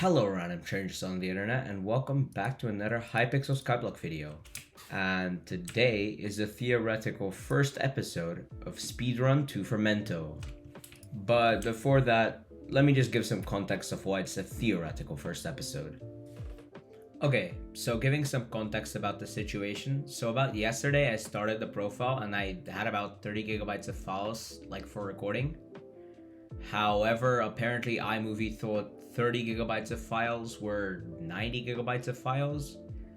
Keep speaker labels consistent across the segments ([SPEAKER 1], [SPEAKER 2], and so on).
[SPEAKER 1] Hello random strangers on the internet and welcome back to another Hypixel Skyblock video. And today is the theoretical first episode of Speedrun to Fermento. But before that, let me just give some context of why it's a theoretical first episode. Okay, so giving some context about the situation. So about yesterday I started the profile and I had about 30 gigabytes of files for recording. However, apparently iMovie thought 30 gigabytes of files were 90 gigabytes of files.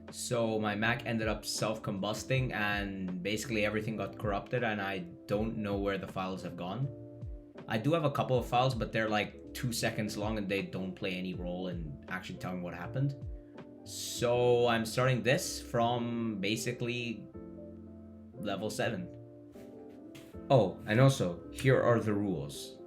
[SPEAKER 1] So my Mac ended up self-combusting and basically everything got corrupted and I don't know where the files have gone. I do have a couple of files, but they're like 2 seconds long and they don't play any role in actually telling what happened. So I'm starting this from basically level 7. Oh, and also, here are the rules.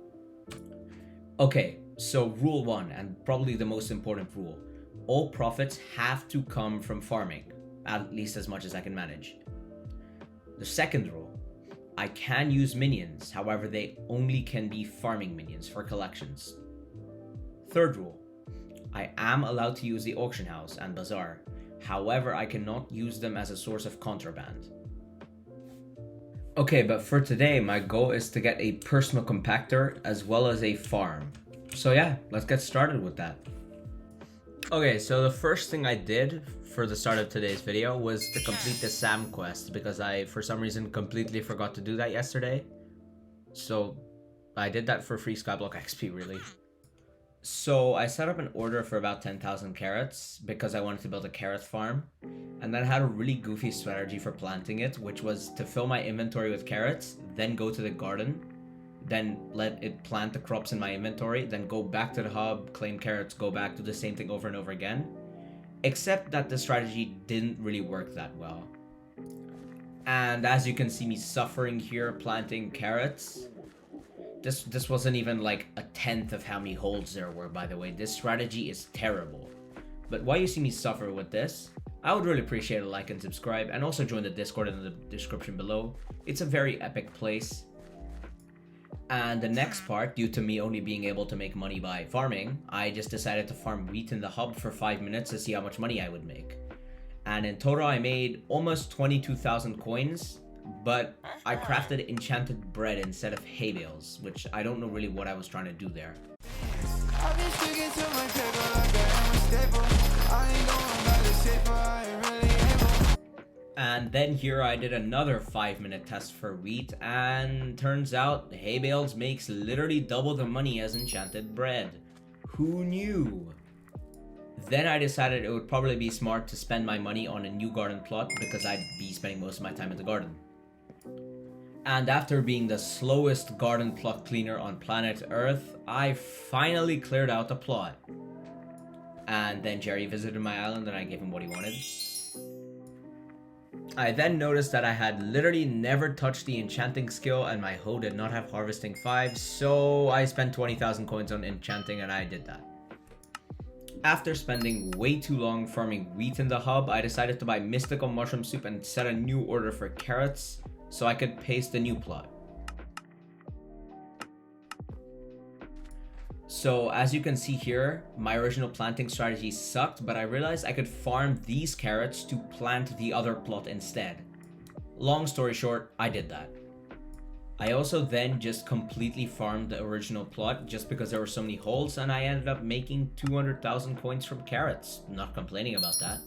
[SPEAKER 1] Okay, so rule 1, and probably the most important rule. All profits have to come from farming, at least as much as I can manage. The second rule, I can use minions, however they only can be farming minions for collections. Third rule, I am allowed to use the auction house and bazaar, however I cannot use them as a source of contraband. Okay, but for today, my goal is to get a personal compactor as well as a farm. So yeah, let's get started with that. Okay, so the first thing I did for the start of today's video was to complete the SAM quest because I, for some reason, completely forgot to do that yesterday. So I did that for free Skyblock XP, really. So I set up an order for about 10,000 carrots because I wanted to build a carrot farm. And then I had a really goofy strategy for planting it, which was to fill my inventory with carrots, then go to the garden, then let it plant the crops in my inventory, then go back to the hub, claim carrots, go back, do the same thing over and over again. Except that the strategy didn't really work that well. And as you can see me suffering here planting carrots, this wasn't even like a tenth of how many holes there were, by the way. This strategy is terrible. But while you see me suffer with this, I would really appreciate a like and subscribe, and also join the Discord in the description below. It's a very epic place. And the next part, due to me only being able to make money by farming, I just decided to farm wheat in the hub for 5 minutes to see how much money I would make. And in total I made almost 22,000 coins, but I crafted enchanted bread instead of hay bales, which I don't know really what I was trying to do there. And then here I did another 5-minute test for wheat, and turns out hay bales makes literally double the money as enchanted bread. Who knew? Then I decided it would probably be smart to spend my money on a new garden plot because I'd be spending most of my time in the garden. And after being the slowest garden plot cleaner on planet Earth, I finally cleared out the plot. And then Jerry visited my island and I gave him what he wanted. I then noticed that I had literally never touched the enchanting skill and my hoe did not have harvesting 5, so I spent 20,000 coins on enchanting and I did that. After spending way too long farming wheat in the hub, I decided to buy mystical mushroom soup and set a new order for carrots so I could paste the new plot. So as you can see here, my original planting strategy sucked, but I realized I could farm these carrots to plant the other plot instead. Long story short, I did that. I also then just completely farmed the original plot just because there were so many holes, and I ended up making 200,000 coins from carrots. Not complaining about that.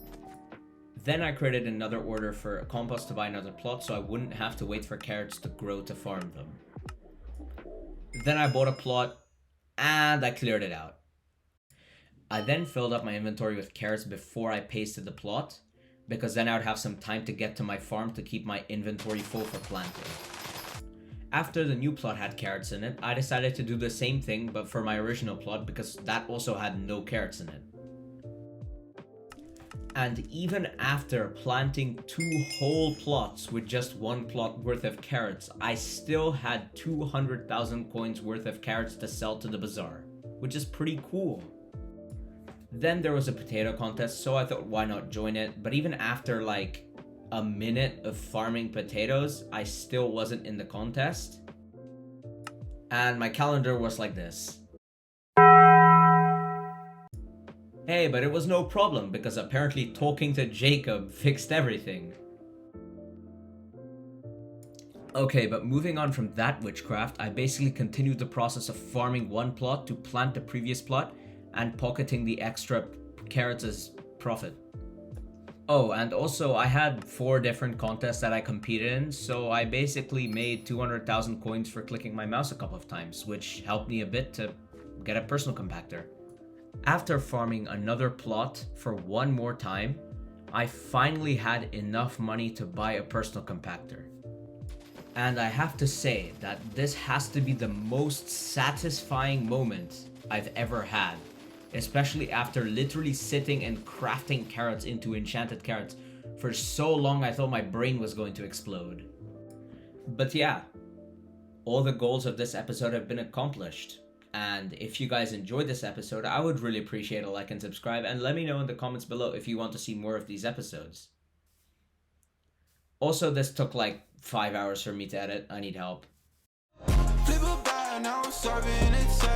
[SPEAKER 1] Then I created another order for compost to buy another plot so I wouldn't have to wait for carrots to grow to farm them. Then I bought a plot and I cleared it out. I then filled up my inventory with carrots before I pasted the plot, because then I would have some time to get to my farm to keep my inventory full for planting. After the new plot had carrots in it, I decided to do the same thing but for my original plot because that also had no carrots in it. And even after planting 2 whole plots with just 1 plot worth of carrots, I still had 200,000 coins worth of carrots to sell to the bazaar, which is pretty cool. Then there was a potato contest, so I thought why not join it, but even after like a minute of farming potatoes, I still wasn't in the contest. And my calendar was like this. Hey, but it was no problem because apparently talking to Jacob fixed everything. Okay, but moving on from that witchcraft, I basically continued the process of farming one plot to plant the previous plot and pocketing the extra carrots as profit. Oh, and also I had 4 different contests that I competed in, so I basically made 200,000 coins for clicking my mouse a couple of times, which helped me a bit to get a personal compactor. After farming another plot for one more time, I finally had enough money to buy a personal compactor. And I have to say that this has to be the most satisfying moment I've ever had. Especially after literally sitting and crafting carrots into enchanted carrots for so long I thought my brain was going to explode. But yeah, all the goals of this episode have been accomplished. And if you guys enjoyed this episode, I would really appreciate a like and subscribe, and let me know in the comments below if you want to see more of these episodes. Also, this took like 5 hours for me to edit. I need help. Flip a bag, now I'm serving it.